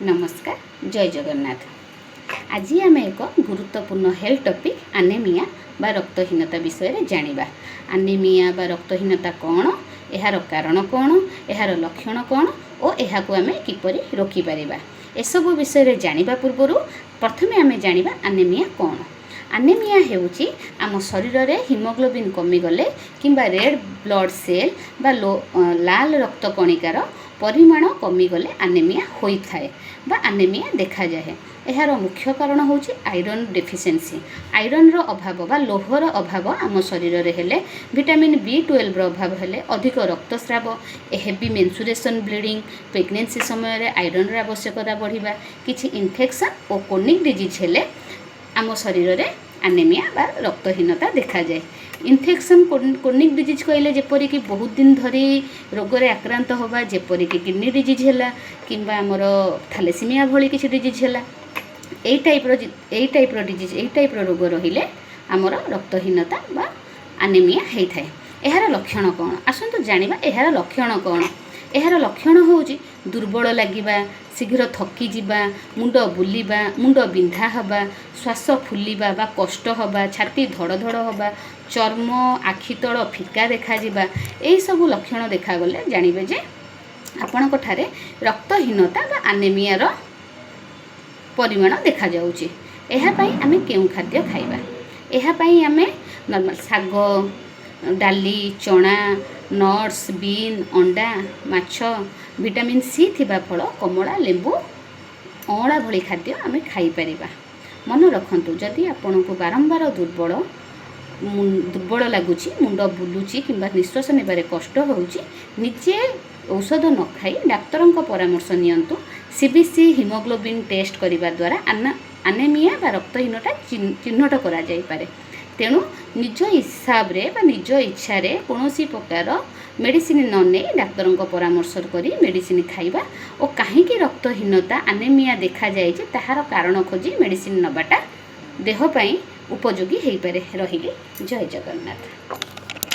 नमस्कार, जय जगन्नाथ। आज आम एक गुरुत्वपूर्ण हेल्थ टॉपिक एनीमिया बा रक्तहीनता विषय जानिबा। एनीमिया बा रक्तहीनता कौन, यार कारण कौन, यार लक्षण कौन और यह आम किपरि रोकी परिबा, एसबू विषय जानिबा पूर्व प्रथमे आम जानिबा एनीमिया कौन। एनीमिया हेउची आम शरीर में हिमोग्लोबिन कमिगले किंबा रेड ब्लड सेल बा लाल रक्त कणिकार परिमाण कमिगले एनीमिया होता है बा एनीमिया देखा जाए। यार मुख्य कारण होची आयरन डेफिशिएंसी। आयरन रो अभाव बा लोहर अभाव आम शरीर में हेले, विटामिन B12 रो अभाव हेले अधिक रक्तस्राव, हेवी मेंसुरेशन ब्लीडिंग, प्रेगनेंसी समय आयरन आवश्यकता बढ़िबा, किछि इन्फेक्शन और क्रोनिक डिजीज हेले आम शरीर में एनीमिया बा रक्तहीनता देखा जाए। इन्फेक्शन क्रोनिक डिजीज कहले जेपरिक बहुत दिन धरी रोग आक्रांत होगा, जेपरिक किडनी डिजीज है कि आमर थैलेसीमिया भली किसी डिजीज है, यही टाइप डिजीज यही टाइप रोग रहिले आमर रक्तहीनता बा एनीमिया होता है। यार लक्षण कौन, आसतु जानिबा यार लक्षण कौन। यार लक्षण होउची दुर्बल लगिबा, शीघ्र थकी जिबा, मुंड बुलिबा, मुंड बिंधा हवा, श्वास फुलिबा बा कष्ट हवा, छाती धड़ धड़ हवा, चर्म आखि तल फिका देखा जिबा, एई सब लक्षण देखा गले जानिबे जे आपणक ठारे रक्तहीनता बा एनीमिया परिमाण देखा जाउची। एहा पई आमे केउ खाद्य खाइबा, एहा पई आमे नॉर्मल साग, डाली, चना, नट्स, बीन, अंडा, माछ, विटामिन C थिबा फल, कमला, लेंबू, अँला भली खाद्य आमे खाई परिबा। मन रखंतु जदि आपनको बारंबार दुर्बल लगुची, मुंड बुलुची किंबा निश्वास नेबारे कष्ट होउची, निजे औषध न खाई डाक्तर परामर्श नियंतु। CBC हिमोग्लोबिन टेस्ट करिबा द्वारा एनीमिया बा रक्तहीनता चिन्हट करा जाई पारे। तेणु निज हिसाब रे बा निज इच्छा रे कोनोसी प्रकार मेडिसिन न नहीं डाक्तर परामर्श करी मेडिसिन खाइबा और कहीं रक्तहीनता एनीमिया देखा जाए ताहार कारण खोजी मेडिसिन नबाटा देह पई उपयोगी हेई पारे। रहिली, जय जगन्नाथ।